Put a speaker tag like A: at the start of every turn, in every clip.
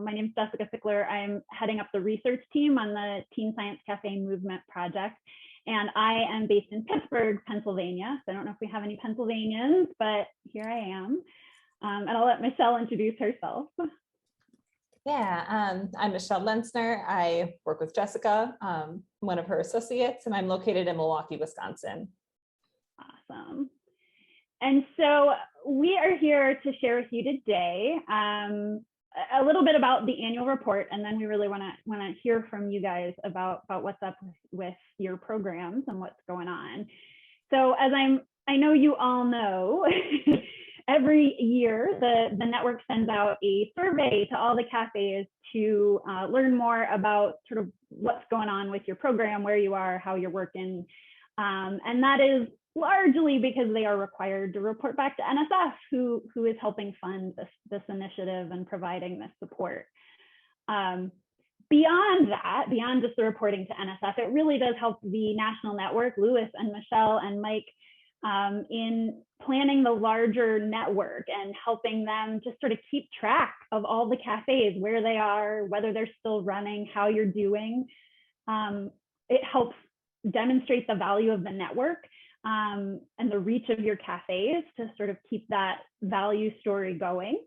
A: my name is Jessica Sickler. I'm heading up the research team on the Teen Science Café Movement project. And I am based in Pittsburgh, Pennsylvania. So I don't know if we have any Pennsylvanians, but here I am. And I'll let Michelle introduce herself.
B: Yeah, I'm Michelle Lentzner. I work with Jessica, one of her associates, and I'm located in Milwaukee, Wisconsin.
A: Awesome. And so we are here to share with you today a little bit about the annual report, and then we really want to hear from you guys about what's up with your programs and what's going on. So as I know you all know, every year the network sends out a survey to all the cafes to learn more about sort of what's going on with your program, where you are, how you're working, and that is largely because they are required to report back to NSF, who is helping fund this initiative and providing this support. Beyond that, beyond just the reporting to NSF, it really does help the national network, Louis and Michelle and Mike, in planning the larger network and helping them just sort of keep track of all the cafes, where they are, whether they're still running, how you're doing. It helps demonstrate the value of the network and the reach of your cafes to sort of keep that value story going.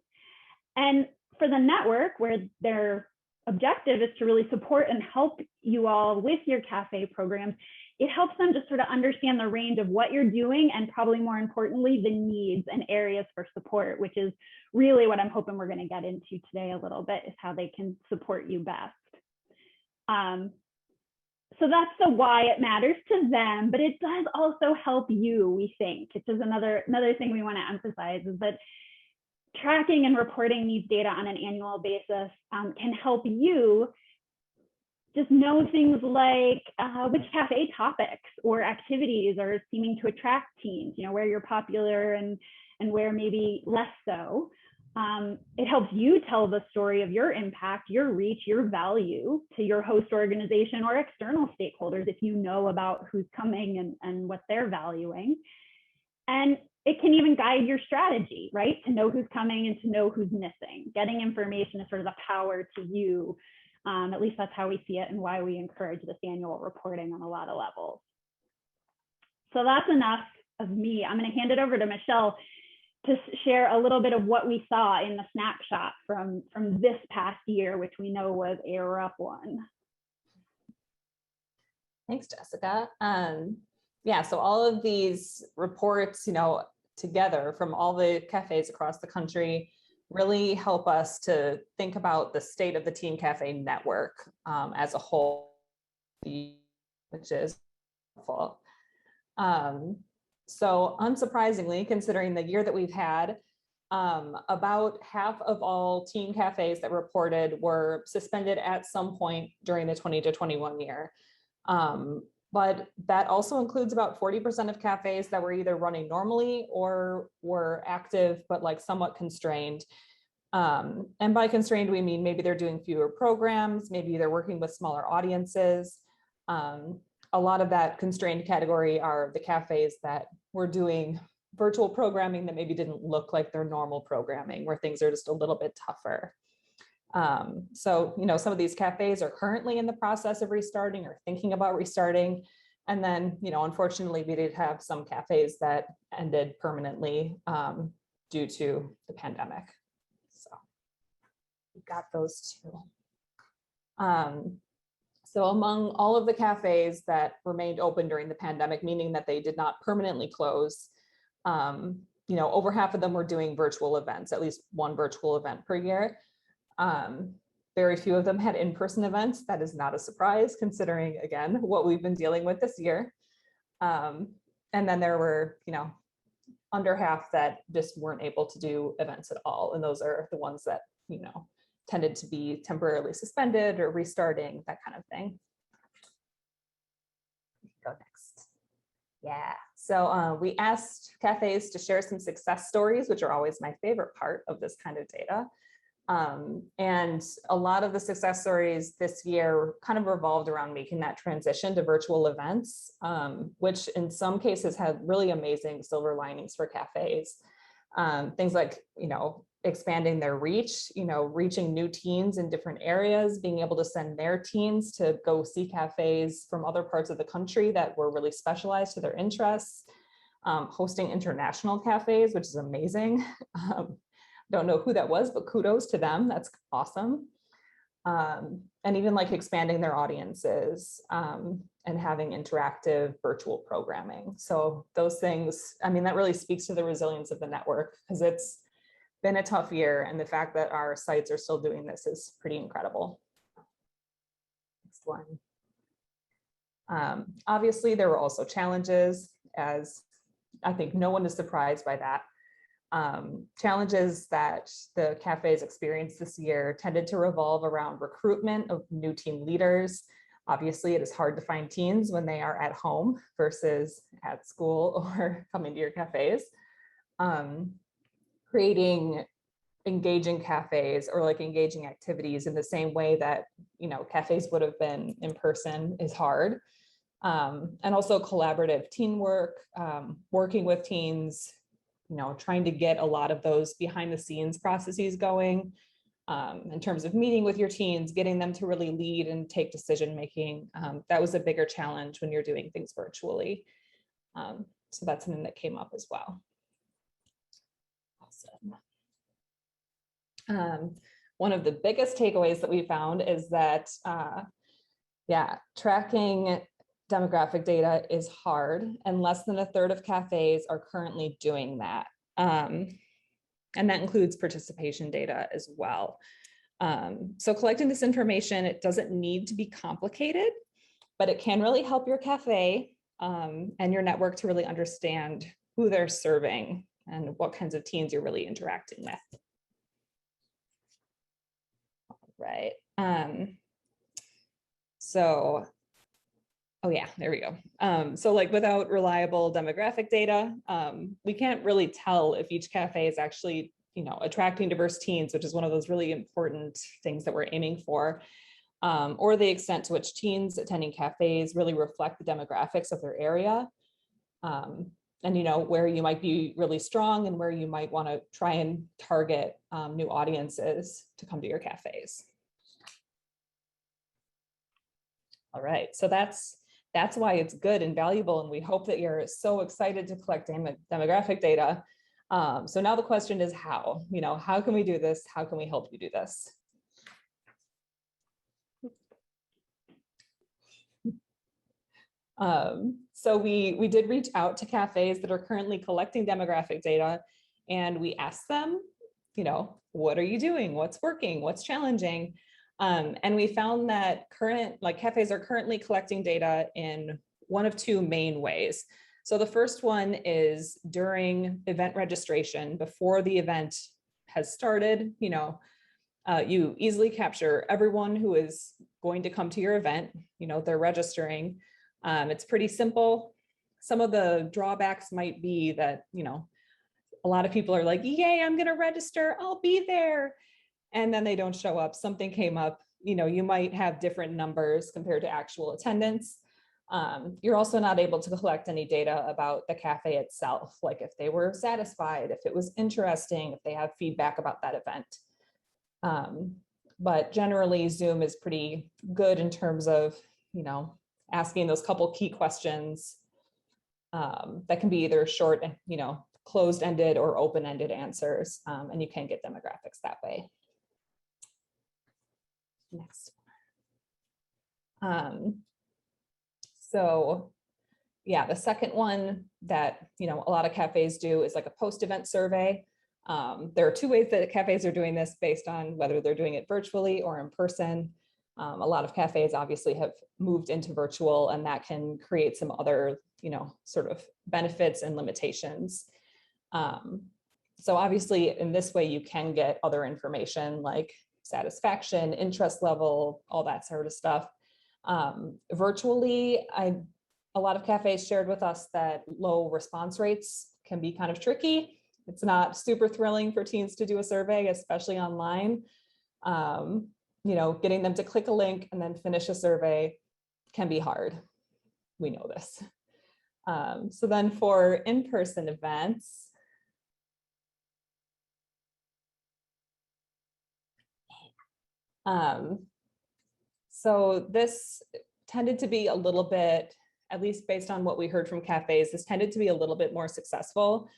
A: And for the network, where their objective is to really support and help you all with your cafe programs, it helps them to sort of understand the range of what you're doing and probably more importantly, the needs and areas for support, which is really what I'm hoping we're going to get into today a little bit, is how they can support you best. So that's the why it matters to them, but it does also help you, we think. It's just another thing we want to emphasize is that tracking and reporting these data on an annual basis can help you just know things like which cafe topics or activities are seeming to attract teens, where you're popular and where maybe less so. It helps you tell the story of your impact, your reach, your value to your host organization or external stakeholders if you know about who's coming and what they're valuing. And it can even guide your strategy, right? To know who's coming and to know who's missing. Getting information is sort of a power to you. At least that's how we see it and why we encourage this annual reporting on a lot of levels. So that's enough of me. I'm going to hand it over to Michelle to share a little bit of what we saw in the snapshot from this past year, which we know was a rough one.
B: Thanks, Jessica. Yeah, so all of these reports, together from all the cafes across the country really help us to think about the state of the Teen Cafe network as a whole, which is helpful. So unsurprisingly, considering the year that we've had, about half of all teen cafes that reported were suspended at some point during the 20 to 21 year. But that also includes about 40% of cafes that were either running normally or were active, but like somewhat constrained. And by constrained, we mean maybe they're doing fewer programs, maybe they're working with smaller audiences. A lot of that constrained category are the cafes that were doing virtual programming that maybe didn't look like their normal programming, where things are just a little bit tougher. So, some of these cafes are currently in the process of restarting or thinking about restarting. And then, unfortunately, we did have some cafes that ended permanently due to the pandemic. So we got those too. So among all of the cafes that remained open during the pandemic, meaning that they did not permanently close, over half of them were doing virtual events, at least one virtual event per year. Very few of them had in-person events. That is not a surprise, considering, again, what we've been dealing with this year. And then there were, under half that just weren't able to do events at all. And those are the ones that, tended to be temporarily suspended or restarting, that kind of thing. Go next. Yeah, so we asked cafes to share some success stories, which are always my favorite part of this kind of data. And a lot of the success stories this year kind of revolved around making that transition to virtual events, which in some cases had really amazing silver linings for cafes. Things like, expanding their reach, reaching new teens in different areas, being able to send their teens to go see cafes from other parts of the country that were really specialized to their interests, hosting international cafes, which is amazing. Don't know who that was, but kudos to them. That's awesome. And even like expanding their audiences and having interactive virtual programming. So those things, I mean, that really speaks to the resilience of the network, because it's been a tough year, and the fact that our sites are still doing this is pretty incredible. Next one. Obviously, there were also challenges, as I think no one is surprised by that. Challenges that the cafes experienced this year tended to revolve around recruitment of new team leaders. Obviously, it is hard to find teens when they are at home versus at school or coming to your cafes. Creating engaging cafes or like engaging activities in the same way that, cafes would have been in person is hard. And also collaborative teamwork, working with teens, trying to get a lot of those behind the scenes processes going in terms of meeting with your teens, getting them to really lead and take decision making. That was a bigger challenge when you're doing things virtually. So that's something that came up as well. Awesome. One of the biggest takeaways that we found is that, tracking demographic data is hard, and less than a third of cafes are currently doing that. And that includes participation data as well. So collecting this information, it doesn't need to be complicated, but it can really help your cafe and your network to really understand who they're serving and what kinds of teens you're really interacting with. All right. Oh yeah, there we go. So like without reliable demographic data, we can't really tell if each cafe is actually, attracting diverse teens, which is one of those really important things that we're aiming for, or the extent to which teens attending cafes really reflect the demographics of their area. And where you might be really strong and where you might want to try and target new audiences to come to your cafes. All right, so that's why it's good and valuable, and we hope that you're so excited to collect demographic data. So now the question is how? How can we do this? How can we help you do this? So we did reach out to cafes that are currently collecting demographic data, and we asked them, what are you doing? What's working? What's challenging? And we found that cafes are currently collecting data in one of two main ways. So the first one is during event registration, before the event has started, you easily capture everyone who is going to come to your event, they're registering. It's pretty simple. Some of the drawbacks might be that, a lot of people are like, yay, I'm gonna register, I'll be there. And then they don't show up. Something came up, you might have different numbers compared to actual attendance. You're also not able to collect any data about the cafe itself, like if they were satisfied, if it was interesting, if they have feedback about that event. But generally Zoom is pretty good in terms of, asking those couple key questions that can be either short, closed-ended or open-ended answers, and you can get demographics that way. Next. So yeah, the second one that, a lot of cafes do is like a post-event survey. There are two ways that cafes are doing this based on whether they're doing it virtually or in person. A lot of cafes obviously have moved into virtual, and that can create some other, sort of benefits and limitations. So obviously in this way, you can get other information like satisfaction, interest level, all that sort of stuff. Virtually, a lot of cafes shared with us that low response rates can be kind of tricky. It's not super thrilling for teens to do a survey, especially online. Getting them to click a link and then finish a survey can be hard. We know this. So then for in-person events, So this tended to be a little bit, at least based on what we heard from cafes, this tended to be a little bit more successful.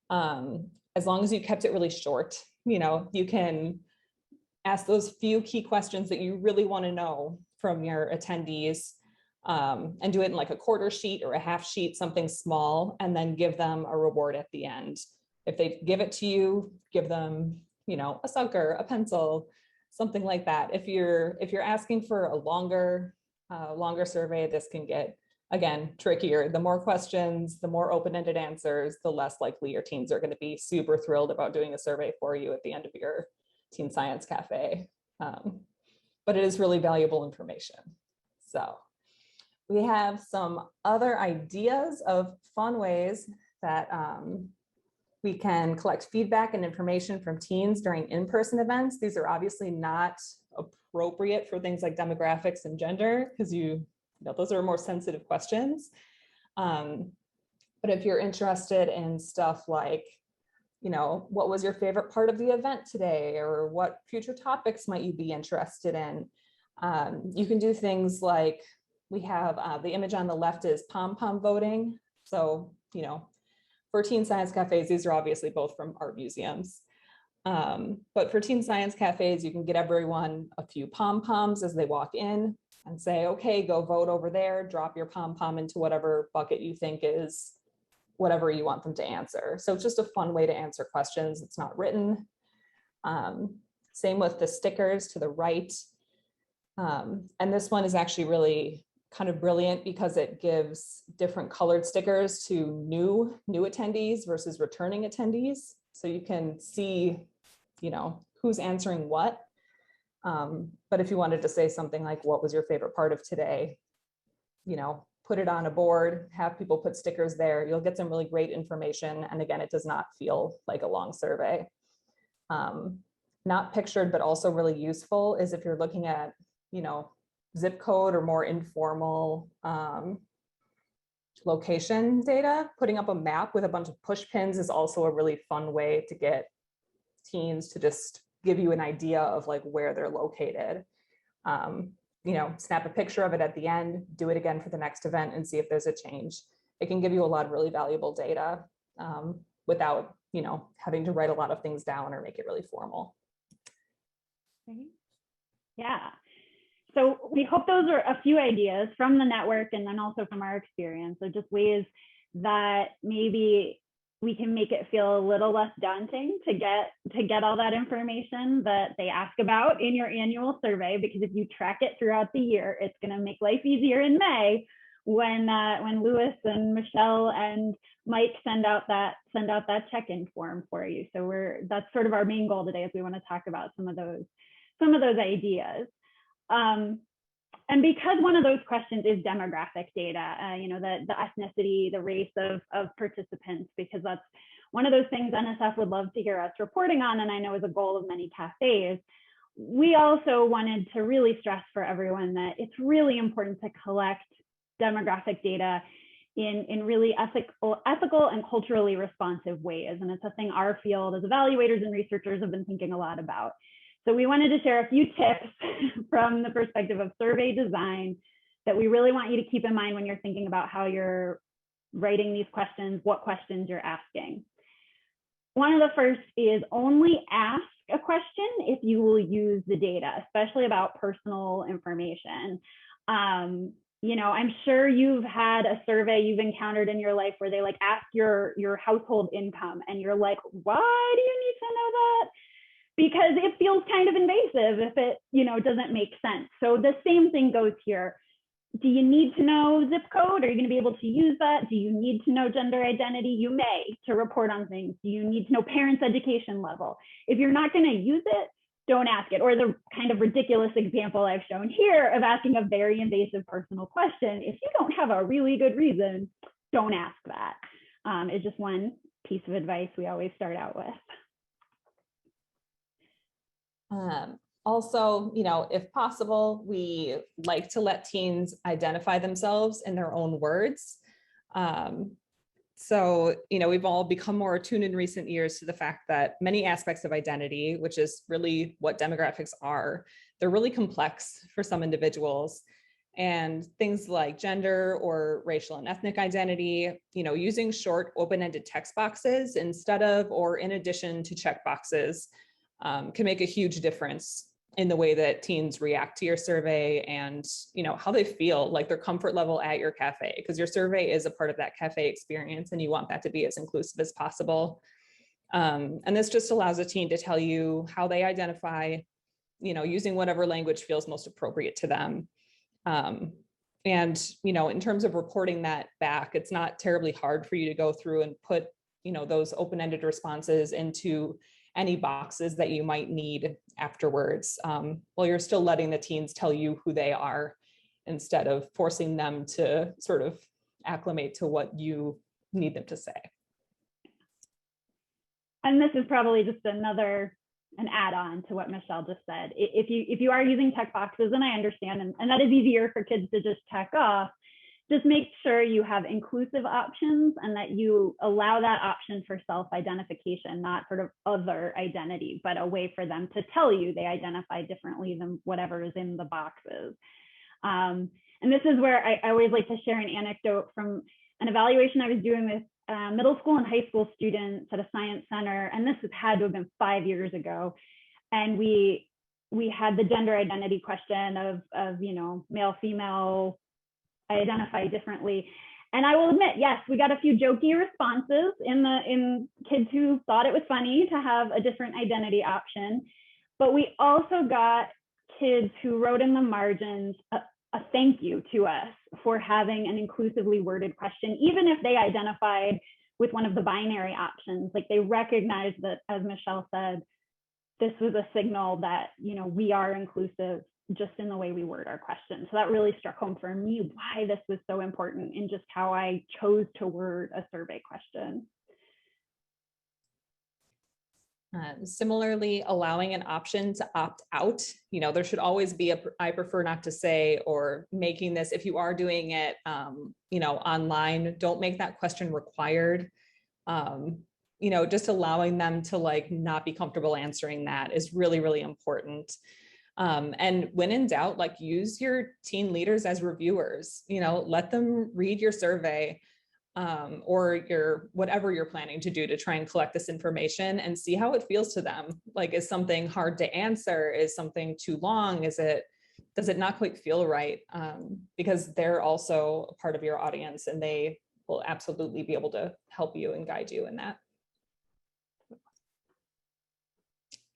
B: As long as you kept it really short, you can ask those few key questions that you really want to know from your attendees, and do it in like a quarter sheet or a half sheet, something small, and then give them a reward at the end. If they give it to you, give them, a sucker, a pencil, something like that. If you're asking for a longer survey, this can get, again, trickier. The more questions, the more open-ended answers, the less likely your teens are going to be super thrilled about doing a survey for you at the end of your Teen Science Cafe. But it is really valuable information. So we have some other ideas of fun ways that we can collect feedback and information from teens during in-person events. These are obviously not appropriate for things like demographics and gender, because those are more sensitive questions. But if you're interested in stuff like, what was your favorite part of the event today, or what future topics might you be interested in? You can do things like, we have the image on the left is pom-pom voting. So, for Teen Science Cafes, these are obviously both from art museums. But for Teen Science Cafes, you can get everyone a few pom-poms as they walk in and say, okay, go vote over there, drop your pom-pom into whatever bucket you think is whatever you want them to answer. So it's just a fun way to answer questions. It's not written. Same with the stickers to the right. And this one is actually really kind of brilliant because it gives different colored stickers to new attendees versus returning attendees. So you can see, who's answering what. But if you wanted to say something like, what was your favorite part of today? Put it on a board, have people put stickers there. You'll get some really great information. And again, it does not feel like a long survey. Not pictured, but also really useful is if you're looking at, zip code or more informal location data, putting up a map with a bunch of push pins is also a really fun way to get teens to just give you an idea of like where they're located. Snap a picture of it at the end, do it again for the next event and see if there's a change. It can give you a lot of really valuable data without, having to write a lot of things down or make it really formal.
A: Yeah. So we hope those are a few ideas from the network and then also from our experience. So just ways that maybe we can make it feel a little less daunting to get all that information that they ask about in your annual survey, because if you track it throughout the year, it's going to make life easier in May when Louis and Michelle and Mike send out that check-in form for you. So that's sort of our main goal today, is we want to talk about some of those ideas. And because one of those questions is demographic data, the ethnicity, the race of participants, because that's one of those things NSF would love to hear us reporting on, and I know is a goal of many cafes. We also wanted to really stress for everyone that it's really important to collect demographic data in really ethical and culturally responsive ways. And it's a thing our field as evaluators and researchers have been thinking a lot about. So we wanted to share a few tips from the perspective of survey design that we really want you to keep in mind when you're thinking about how you're writing these questions, what questions you're asking. One of the first is only ask a question if you will use the data, especially about personal information. I'm sure you've had a survey you've encountered in your life where they like ask your household income and you're like, why do you need to know that? Because it feels kind of invasive if it, doesn't make sense. So the same thing goes here. Do you need to know zip code? Are you going to be able to use that? Do you need to know gender identity? You may, to report on things. Do you need to know parents' education level? If you're not going to use it, don't ask it. Or the kind of ridiculous example I've shown here of asking a very invasive personal question. If you don't have a really good reason, don't ask that. It's just one piece of advice we always start out with.
B: Also, if possible, we like to let teens identify themselves in their own words. So, we've all become more attuned in recent years to the fact that many aspects of identity, which is really what demographics are, they're really complex for some individuals. And things like gender or racial and ethnic identity, using short open-ended text boxes instead of or in addition to check boxes can make a huge difference in the way that teens react to your survey and how they feel, like their comfort level at your cafe, because your survey is a part of that cafe experience and you want that to be as inclusive as possible. And this just allows a teen to tell you how they identify, using whatever language feels most appropriate to them. And in terms of reporting that back, it's not terribly hard for you to go through and put those open-ended responses into any boxes that you might need afterwards, while you're still letting the teens tell you who they are instead of forcing them to sort of acclimate to what you need them to say.
A: And this is probably just an add-on to what Michelle just said. If you are using check boxes, and I understand, and that is easier for kids to just check off, just make sure you have inclusive options and that you allow that option for self-identification, not sort of other identity, but a way for them to tell you they identify differently than whatever is in the boxes. And this is where I always like to share an anecdote from an evaluation I was doing with middle school and high school students at a science center. And this had to have been 5 years ago. And we had the gender identity question of male, female, identify differently. And I will admit, yes, we got a few jokey responses in kids who thought it was funny to have a different identity option. But we also got kids who wrote in the margins a thank you to us for having an inclusively worded question, even if they identified with one of the binary options. Like, they recognized that, as Michelle said, this was a signal that, we are inclusive just in the way we word our questions. So that really struck home for me why this was so important in just how I chose to word a survey question.
B: Similarly, allowing an option to opt out, there should always be I prefer not to say, or making this, if you are doing it, online, don't make that question required. Just allowing them to not be comfortable answering that is really, really important. And when in doubt, use your teen leaders as reviewers, let them read your survey, or whatever you're planning to do to try and collect this information and see how it feels to them. Is something hard to answer? Is something too long? Does it not quite feel right? Because they're also a part of your audience and they will absolutely be able to help you and guide you in that.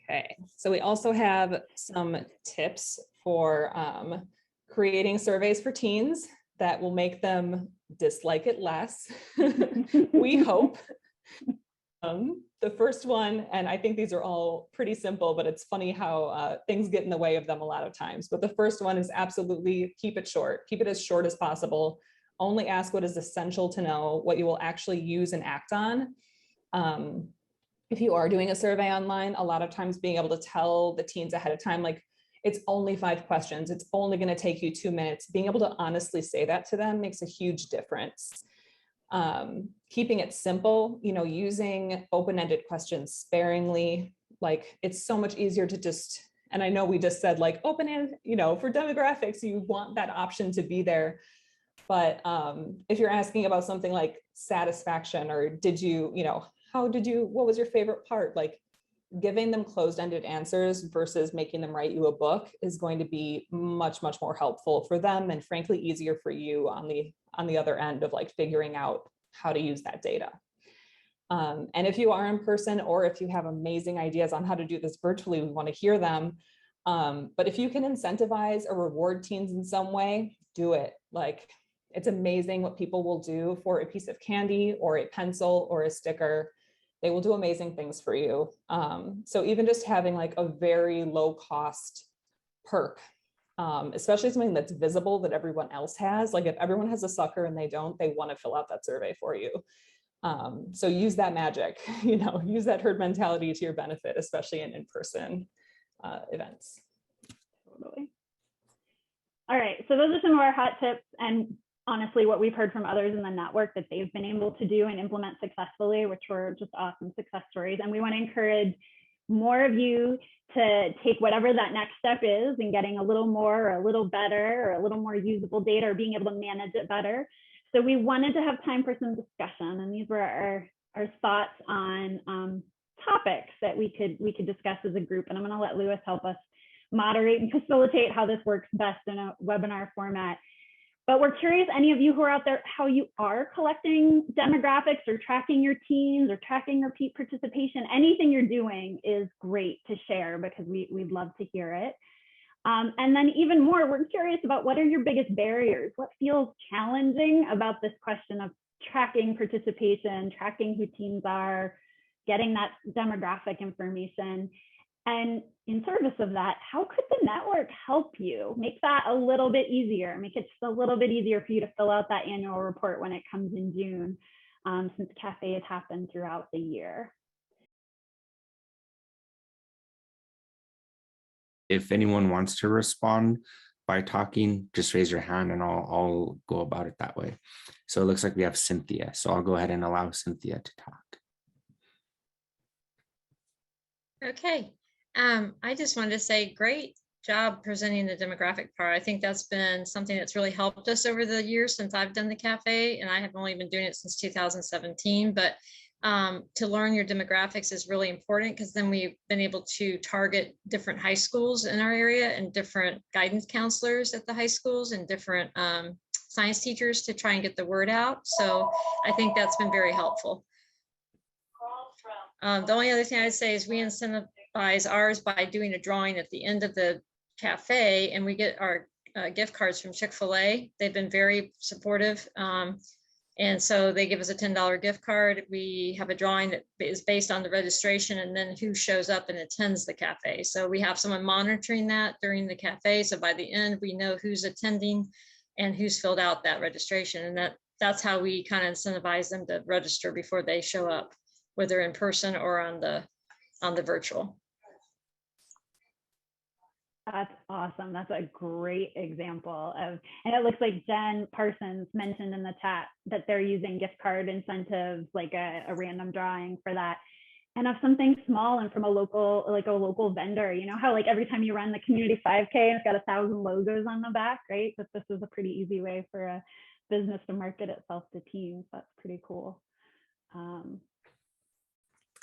B: Okay, so we also have some tips for creating surveys for teens that will make them dislike it less, we hope. The first one, and I think these are all pretty simple, but it's funny how things get in the way of them a lot of times. But the first one is absolutely keep it short. Keep it as short as possible. Only ask what is essential to know, what you will actually use and act on. If you are doing a survey online, a lot of times being able to tell the teens ahead of time, it's only 5 questions, it's only going to take you 2 minutes. Being able to honestly say that to them makes a huge difference. Keeping it simple, using open-ended questions sparingly. It's so much easier to just, and I know we just said open-ended, for demographics, you want that option to be there. But if you're asking about something like satisfaction, or what was your favorite part? Giving them closed-ended answers versus making them write you a book is going to be much, much more helpful for them, and frankly, easier for you on the other end of figuring out how to use that data. And if you are in person, or if you have amazing ideas on how to do this virtually, we want to hear them. But if you can incentivize or reward teens in some way, do it. It's amazing what people will do for a piece of candy or a pencil or a sticker. They will do amazing things for you. So even just having a very low cost perk, especially something that's visible that everyone else has. If everyone has a sucker and they don't, they want to fill out that survey for you. So use that magic, use that herd mentality to your benefit, especially in in-person events.
A: Totally. All right, so those are some of our hot tips, and honestly what we've heard from others in the network that they've been able to do and implement successfully, which were just awesome success stories. And we want to encourage more of you to take whatever that next step is in getting a little more or a little better or a little more usable data or being able to manage it better. So we wanted to have time for some discussion, and these were our thoughts on topics that we could discuss as a group. And I'm going to let Louis help us moderate and facilitate how this works best in a webinar format. But we're curious, any of you who are out there, how you are collecting demographics or tracking your teens or tracking repeat participation. Anything you're doing is great to share because we'd love to hear it. And then even more, we're curious about what are your biggest barriers? What feels challenging about this question of tracking participation, tracking who teens are, getting that demographic information? And in service of that, how could the network help you make that a little bit easier, make it just a little bit easier for you to fill out that annual report when it comes in June, since cafes happen throughout the year?
C: If anyone wants to respond by talking, just raise your hand and I'll go about it that way. So it looks like we have Cynthia. So I'll go ahead and allow Cynthia to talk.
D: Okay. I just wanted to say great job presenting the demographic part. I think that's been something that's really helped us over the years since I've done the cafe, and I have only been doing it since 2017. But to learn your demographics is really important because then we've been able to target different high schools in our area and different guidance counselors at the high schools and different science teachers to try and get the word out. So I think that's been very helpful. The only other thing I'd say is we incentivize ours by doing a drawing at the end of the cafe, and we get our gift cards from Chick-fil-A. They've been very supportive. And so they give us a $10 gift card. We have a drawing that is based on the registration and then who shows up and attends the cafe. So we have someone monitoring that during the cafe. So by the end, we know who's attending and who's filled out that registration. And that's how we kind of incentivize them to register before they show up, whether in person or on the virtual.
A: That's awesome. That's a great example of, and it looks like Jen Parsons mentioned in the chat that they're using gift card incentives, like a random drawing for that. And of something small and from a local vendor, you know how like every time you run the community 5K and it's got 1,000 logos on the back, right? But this is a pretty easy way for a business to market itself to teens. That's pretty cool.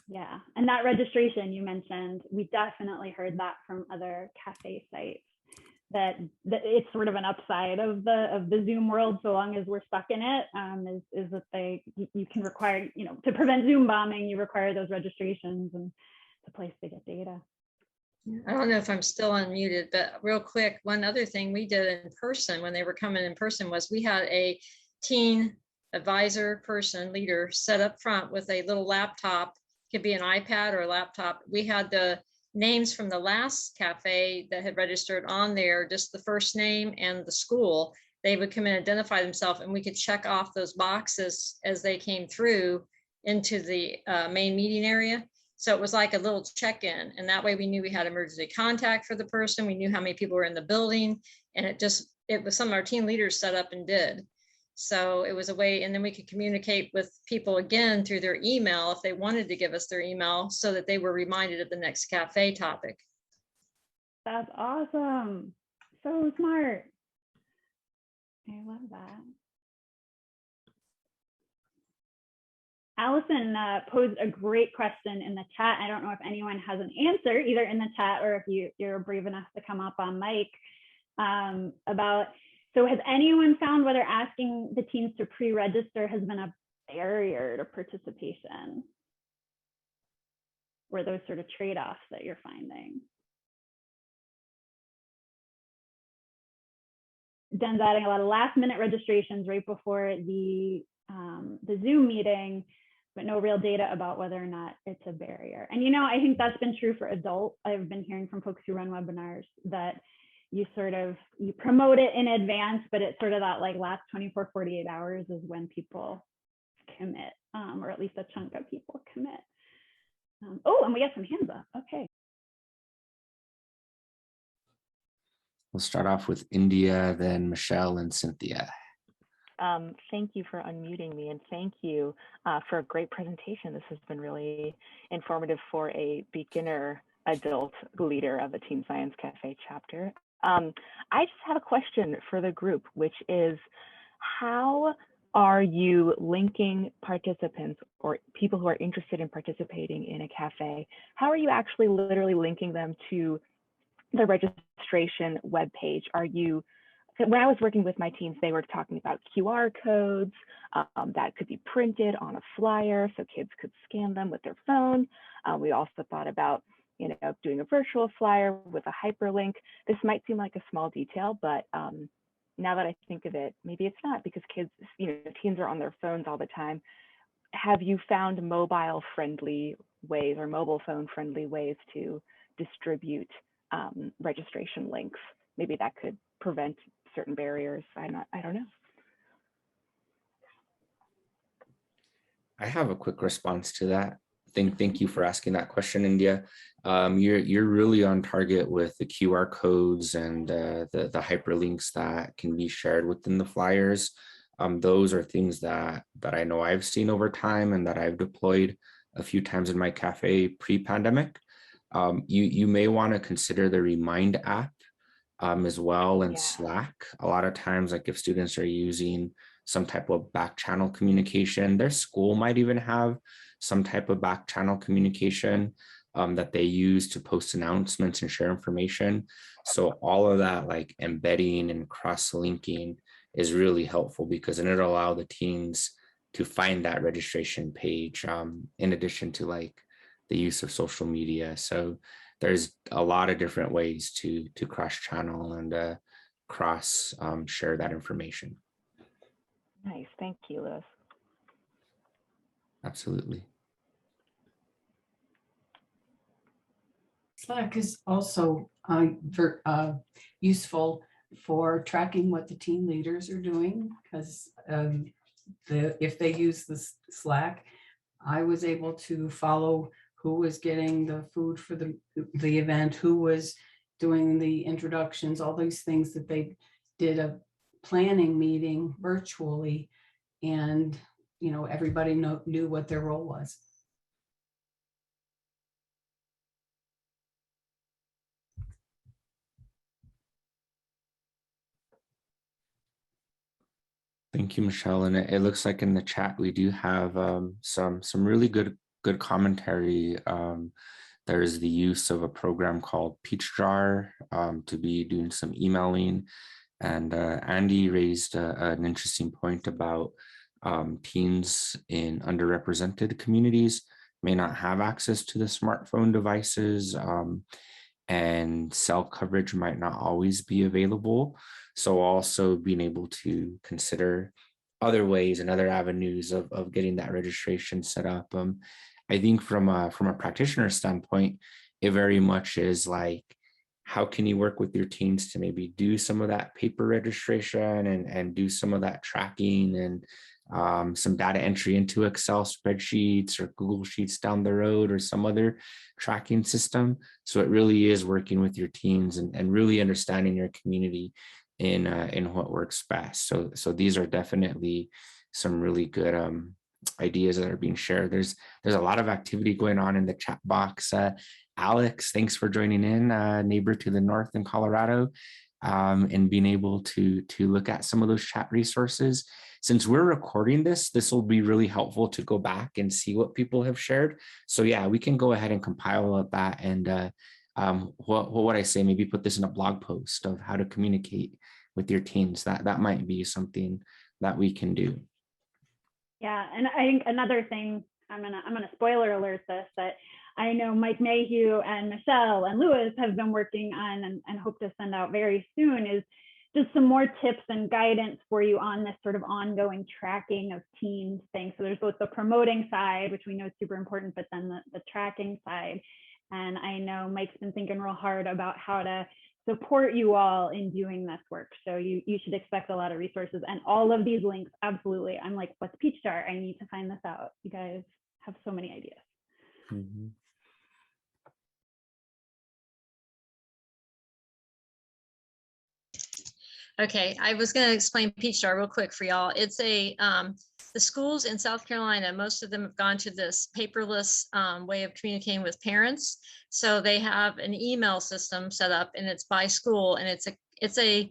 A: Yeah, and that registration you mentioned, we definitely heard that from other cafe sites, that it's sort of an upside of the Zoom world, so long as we're stuck in it, is that you can require, you know, to prevent Zoom bombing, you require those registrations, and it's a place to get data.
D: I don't know if I'm still unmuted, but real quick, one other thing we did in person when they were coming in person was we had a teen advisor leader set up front with a little laptop. Could be an iPad or a laptop. We had the names from the last cafe that had registered on there, just the first name and the school. They would come in, identify themselves, and we could check off those boxes as they came through into the main meeting area. So it was like a little check-in, and that way we knew we had emergency contact for the person. We knew how many people were in the building, and it was something our team leaders set up and did. So it was a way, and then we could communicate with people again through their email if they wanted to give us their email so that they were reminded of the next cafe topic.
A: That's awesome. So smart. I love that. Allison posed a great question in the chat. I don't know if anyone has an answer either in the chat or if you're brave enough to come up on mic about, so has anyone found whether asking the teens to pre-register has been a barrier to participation? Or those sort of trade-offs that you're finding? Jen's adding a lot of last-minute registrations right before the Zoom meeting, but no real data about whether or not it's a barrier. And you know, I think that's been true for adults. I've been hearing from folks who run webinars that you promote it in advance, but it's sort of that like last 24, 48 hours is when people commit, or at least a chunk of people commit. Oh, and we got some hands up. Okay.
C: We'll start off with India, then Michelle and Cynthia.
E: Thank you for unmuting me, and thank you for a great presentation. This has been really informative for a beginner adult leader of a Teen Science Cafe chapter. I just have a question for the group, which is, how are you linking participants or people who are interested in participating in a cafe? How are you actually literally linking them to the registration webpage? Are you, when I was working with my teens, they were talking about QR codes that could be printed on a flyer so kids could scan them with their phone. We also thought about, you know, doing a virtual flyer with a hyperlink. This might seem like a small detail, but now that I think of it, maybe it's not, because kids, you know, teens are on their phones all the time. Have you found mobile friendly ways or mobile phone friendly ways to distribute registration links? Maybe that could prevent certain barriers. I don't know.
C: I have a quick response to that. Thank you for asking that question, India. You're really on target with the QR codes and the hyperlinks that can be shared within the flyers. Those are things that I know I've seen over time and that I've deployed a few times in my cafe pre-pandemic. You may want to consider the Remind app as well, and Slack. A lot of times, like if students are using some type of back channel communication, their school might even have some type of back channel communication that they use to post announcements and share information. So all of that, like embedding and cross-linking, is really helpful, because then it'll allow the teens to find that registration page in addition to like the use of social media. So there's a lot of different ways to cross-channel and cross share that information.
E: Nice, thank you, Louis.
C: Absolutely.
F: Slack is also useful for tracking what the team leaders are doing, because if they use the Slack, I was able to follow who was getting the food for the event, who was doing the introductions, all these things that they did a planning meeting virtually, and you know, everybody knew what their role was.
C: Thank you, Michelle. And it looks like in the chat we do have some really good commentary. There's the use of a program called PeachJar to be doing some emailing. And Andy raised an interesting point about teens in underrepresented communities may not have access to the smartphone devices, and cell coverage might not always be available. So also being able to consider other ways and other avenues of getting that registration set up. I think from a practitioner standpoint, it very much is like, how can you work with your teams to maybe do some of that paper registration and do some of that tracking and some data entry into Excel spreadsheets or Google Sheets down the road or some other tracking system. So it really is working with your teams and really understanding your community in what works best. So these are definitely some really good ideas that are being shared. There's a lot of activity going on in the chat box. Alex, thanks for joining in, neighbor to the north in Colorado, and being able to look at some of those chat resources. Since we're recording this will be really helpful to go back and see what people have shared. So yeah, we can go ahead and compile that and what would I say, maybe put this in a blog post of how to communicate with your teams. That might be something that we can do.
A: Yeah, and I think another thing, I'm gonna spoiler alert this, that I know Mike Mayhew and Michelle and Louis have been working on and hope to send out very soon, is just some more tips and guidance for you on this sort of ongoing tracking of teams things. So there's both the promoting side, which we know is super important, but then the tracking side. And I know Mike's been thinking real hard about how to support you all in doing this work. So you should expect a lot of resources and all of these links. Absolutely. I'm like, what's PeachJar? I need to find this out. You guys have so many ideas.
C: Mm-hmm.
D: Okay, I was going to explain PeachJar real quick for y'all. It's a the schools in South Carolina, most of them have gone to this paperless way of communicating with parents. So they have an email system set up, and it's by school, and it's a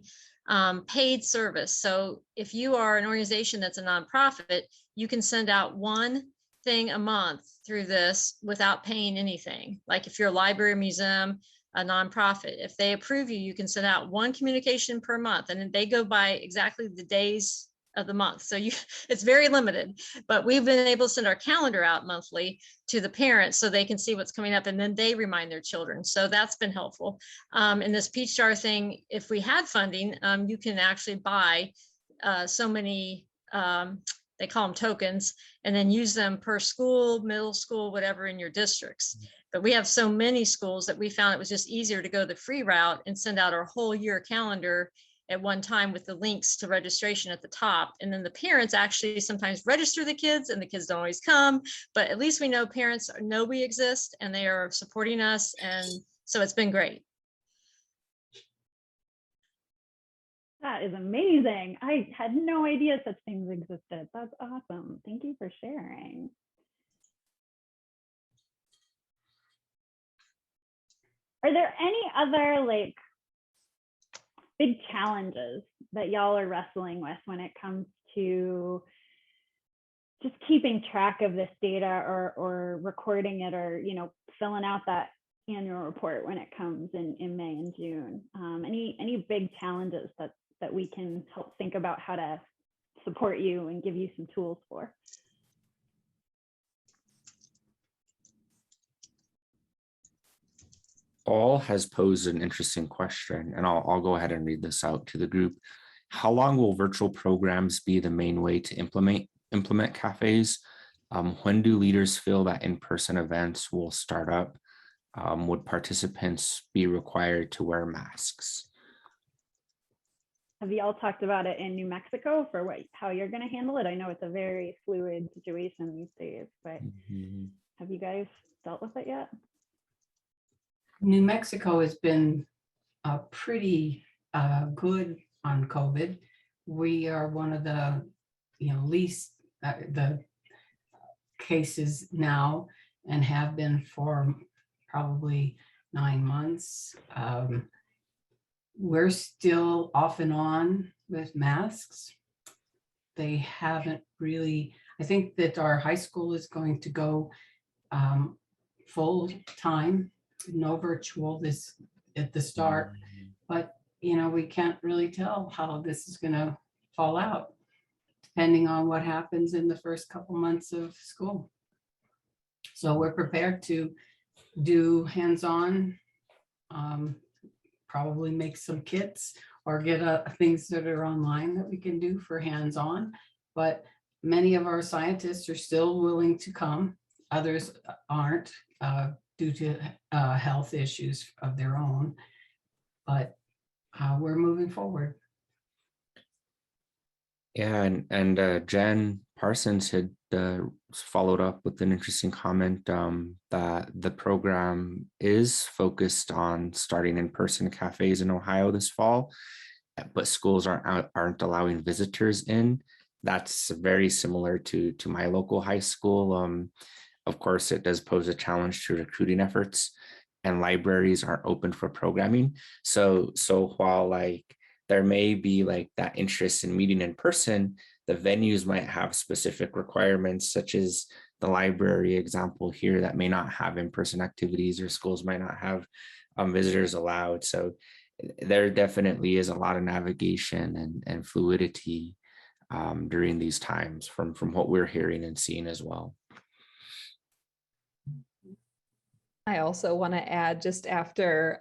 D: paid service. So if you are an organization that's a nonprofit, you can send out one thing a month through this without paying anything. Like if you're a library or museum, a nonprofit, if they approve you, you can send out one communication per month, and then they go by exactly the days of the month. So it's very limited, but we've been able to send our calendar out monthly to the parents so they can see what's coming up, and then they remind their children. So that's been helpful. And this PeachJar thing, if we had funding, you can actually buy so many, they call them tokens, and then use them per school, middle school, whatever in your districts. But we have so many schools that we found it was just easier to go the free route and send out our whole year calendar at one time with the links to registration at the top. And then the parents actually sometimes register the kids, and the kids don't always come, but at least we know parents know we exist and they are supporting us. And so it's been great.
A: That is amazing. I had no idea such things existed. That's awesome. Thank you for sharing. Are there any other like big challenges that y'all are wrestling with when it comes to just keeping track of this data, or recording it, or filling out that annual report when it comes in May and June? Any big challenges that we can help think about how to support you and give you some tools for?
C: Paul has posed an interesting question, and I'll go ahead and read this out to the group. How long will virtual programs be the main way to implement cafes? When do leaders feel that in-person events will start up? Would participants be required to wear masks?
A: Have you all talked about it in New Mexico for how you're going to handle it? I know it's a very fluid situation these days, but have you guys dealt with it yet?
F: New Mexico has been pretty good on COVID. We are one of the least the cases now, and have been for probably 9 months. We're still off and on with masks. They haven't really, I think that our high school is going to go full time, no virtual this at the start, but we can't really tell how this is going to fall out, depending on what happens in the first couple months of school. So we're prepared to do hands-on, probably make some kits or get things that are online that we can do for hands-on. But many of our scientists are still willing to come. Others aren't due to health issues of their own. But we're moving forward.
C: Yeah, and Jen Parsons had followed up with an interesting comment that the program is focused on starting in-person cafes in Ohio this fall, but schools aren't allowing visitors in. That's very similar to my local high school. Of course, it does pose a challenge to recruiting efforts, and libraries aren't open for programming. So while there may be that interest in meeting in person, the venues might have specific requirements, such as the library example here that may not have in-person activities, or schools might not have visitors allowed. So there definitely is a lot of navigation and fluidity during these times from what we're hearing and seeing as well.
B: I also want to add, just after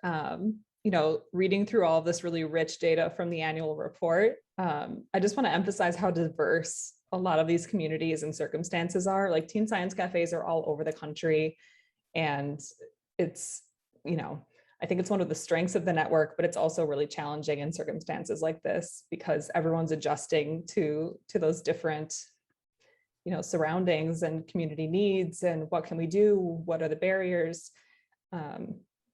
B: reading through all of this really rich data from the annual report, I just want to emphasize how diverse a lot of these communities and circumstances are. Like, Teen Science Cafes are all over the country, and it's, I think it's one of the strengths of the network, but it's also really challenging in circumstances like this, because everyone's adjusting to those different surroundings and community needs, and what can we do, what are the barriers.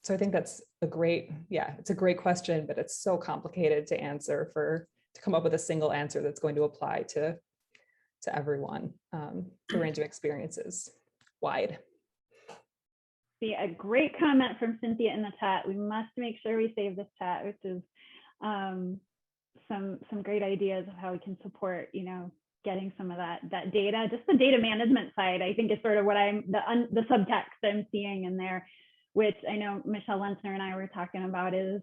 B: So I think that's a great, it's a great question, but it's so complicated to answer to come up with a single answer that's going to apply to everyone. The range of experiences wide.
A: See, a great comment from Cynthia in the chat. We must make sure we save this chat, which is some great ideas of how we can support, getting some of that data. Just the data management side, I think, is sort of what the subtext I'm seeing in there, which I know Michelle Lentzner and I were talking about is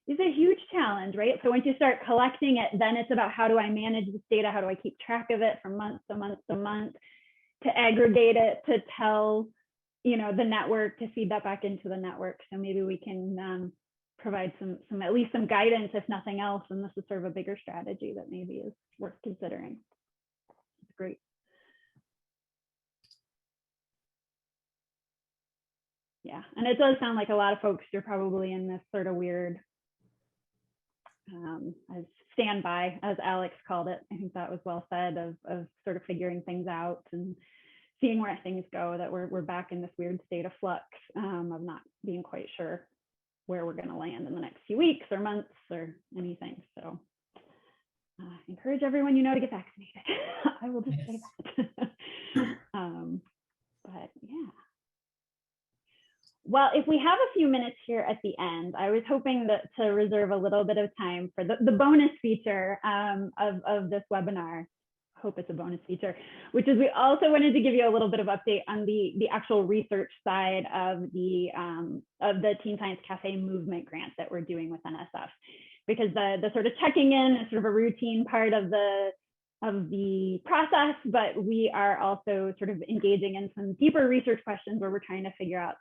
A: a huge challenge, right? So once you start collecting it, then it's about how do I manage this data? How do I keep track of it from month to month to month, to aggregate it, to tell, the network, to feed that back into the network. So maybe we can provide some at least some guidance, if nothing else. And this is sort of a bigger strategy that maybe is worth considering. It's great. Yeah, and it does sound like a lot of folks, you're probably in this sort of weird as standby, as Alex called it. I think that was well said, of sort of figuring things out and seeing where things go, that we're back in this weird state of flux of not being quite sure where we're going to land in the next few weeks or months or anything. So encourage everyone to get vaccinated. I will just say that. But yeah. Well, if we have a few minutes here at the end, I was hoping to reserve a little bit of time for the bonus feature of this webinar. Hope it's a bonus feature, which is we also wanted to give you a little bit of update on the actual research side of the Teen Science Café Movement grant that we're doing with NSF, because the sort of checking in is sort of a routine part of the process, but we are also sort of engaging in some deeper research questions where we're trying to figure out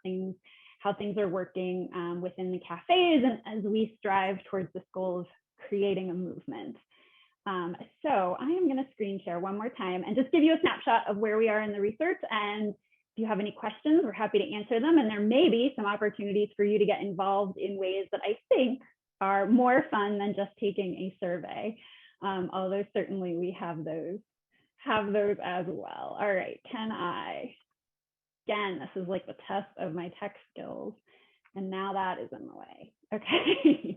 A: how things are working within the cafes, and as we strive towards this goal of creating a movement. So I am going to screen share one more time and just give you a snapshot of where we are in the research. And if you have any questions, we're happy to answer them. And there may be some opportunities for you to get involved in ways that I think are more fun than just taking a survey. Although certainly we have those as well. All right, again, this is like the test of my tech skills. And now that is in the way. Okay.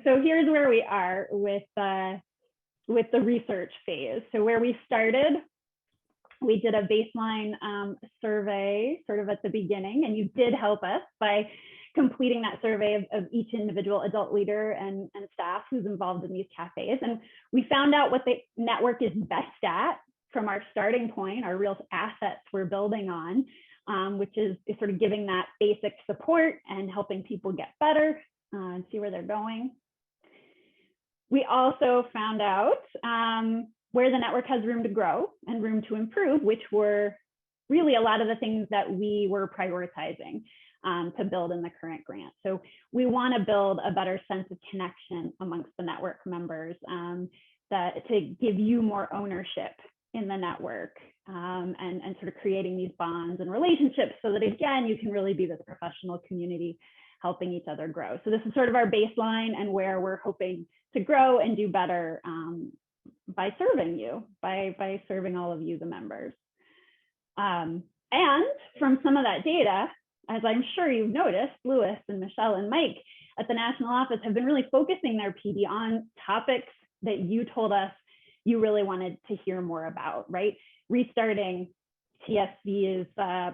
A: So here's where we are with the research phase. So where we started, we did a baseline survey sort of at the beginning, and you did help us by completing that survey of each individual adult leader and staff who's involved in these cafes. And we found out what the network is best at from our starting point, our real assets we're building on, which is sort of giving that basic support and helping people get better and see where they're going. We also found out where the network has room to grow and room to improve, which were really a lot of the things that we were prioritizing to build in the current grant. So we want to build a better sense of connection amongst the network members, to give you more ownership in the network, and sort of creating these bonds and relationships so that, again, you can really be this professional community helping each other grow. So this is sort of our baseline and where we're hoping to grow and do better by serving you, by serving all of you, the members. And from some of that data, as I'm sure you've noticed, Louis and Michelle and Mike at the national office have been really focusing their PD on topics that you told us you really wanted to hear more about, right? Restarting TSV's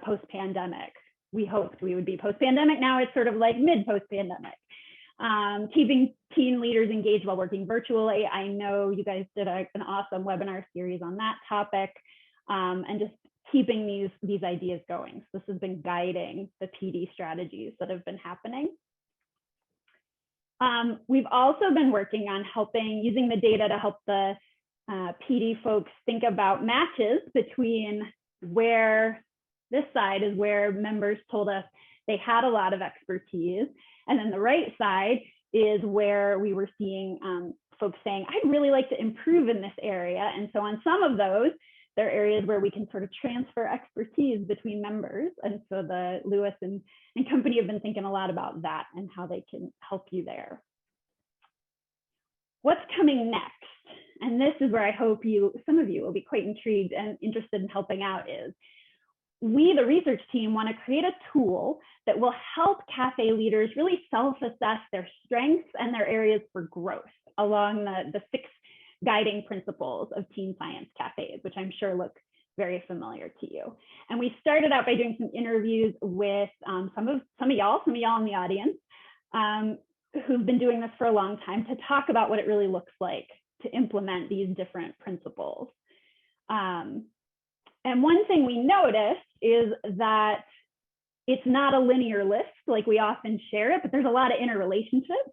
A: post-pandemic. We hoped we would be post-pandemic. Now it's sort of like mid-post-pandemic. Keeping teen leaders engaged while working virtually. I know you guys did an awesome webinar series on that topic, and just keeping these ideas going. So this has been guiding the PD strategies that have been happening. We've also been working on using the data to help the PD folks think about matches between where this side is where members told us they had a lot of expertise, and then the right side is where we were seeing folks saying, I'd really like to improve in this area. And so on some of those, there are areas where we can sort of transfer expertise between members. And so the Louis and company have been thinking a lot about that and how they can help you there. What's coming next? And this is where I hope some of you will be quite intrigued and interested in helping out is, we, the research team, want to create a tool that will help cafe leaders really self-assess their strengths and their areas for growth along the 6 guiding principles of Teen Science Cafes, which I'm sure look very familiar to you. And we started out by doing some interviews with some of y'all in the audience who've been doing this for a long time to talk about what it really looks like to implement these different principles. And one thing we noticed is that it's not a linear list like we often share it, but there's a lot of interrelationships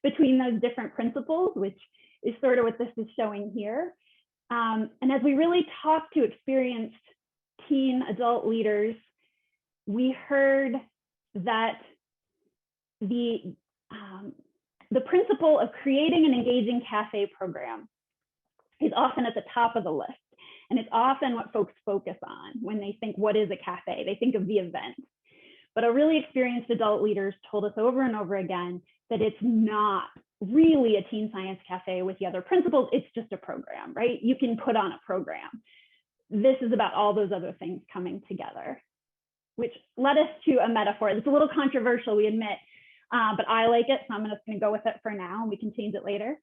A: between those different principles, which is sort of what this is showing here. And as we really talked to experienced teen adult leaders, we heard that the principle of creating an engaging cafe program is often at the top of the list. And it's often what folks focus on when they think, what is a cafe? They think of the event. But a really experienced adult leaders told us over and over again that it's not really a Teen Science Cafe with the other principles. It's just a program, right? You can put on a program. This is about all those other things coming together, which led us to a metaphor. It's a little controversial, we admit, but I like it, so I'm just going to go with it for now, and we can change it later,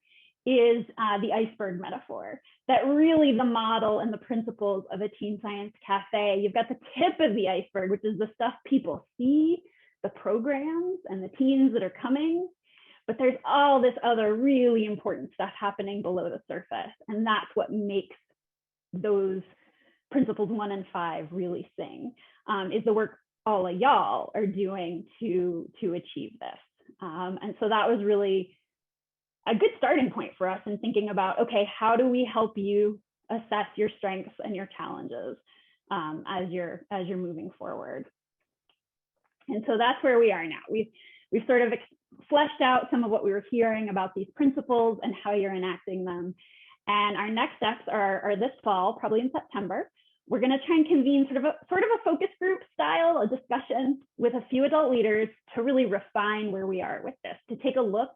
A: is the iceberg metaphor. That really the model and the principles of a Teen Science Cafe. You've got the tip of the iceberg, which is the stuff people see, the programs and the teens that are coming, but there's all this other really important stuff happening below the surface, and that's what makes those principles 1 and 5 really sing, is the work all of y'all are doing to achieve this. And so that was really a good starting point for us in thinking about, okay, how do we help you assess your strengths and your challenges as you're moving forward? And so that's where we are now. We've sort of fleshed out some of what we were hearing about these principles and how you're enacting them. And our next steps are this fall, probably in September. We're going to try and convene sort of a focus group style, a discussion with a few adult leaders to really refine where we are with this, to take a look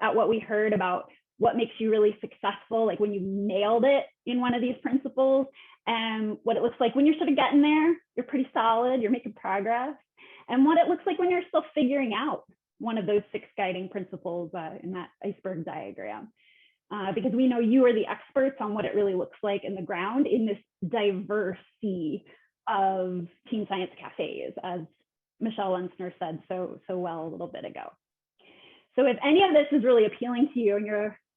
A: at what we heard about what makes you really successful, like when you nailed it in one of these principles, and what it looks like when you're sort of getting there, you're pretty solid, you're making progress, and what it looks like when you're still figuring out one of those 6 guiding principles in that iceberg diagram. Because we know you are the experts on what it really looks like in the ground in this diverse sea of Teen Science Cafes, as Michelle Lentzner said so well a little bit ago. So if any of this is really appealing to you and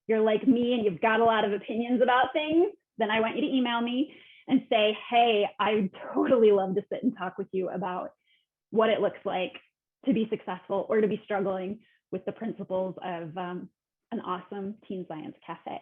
A: you're like me and you've got a lot of opinions about things, then I want you to email me and say, hey, I would totally love to sit and talk with you about what it looks like to be successful or to be struggling with the principles of an awesome Teen Science Cafe.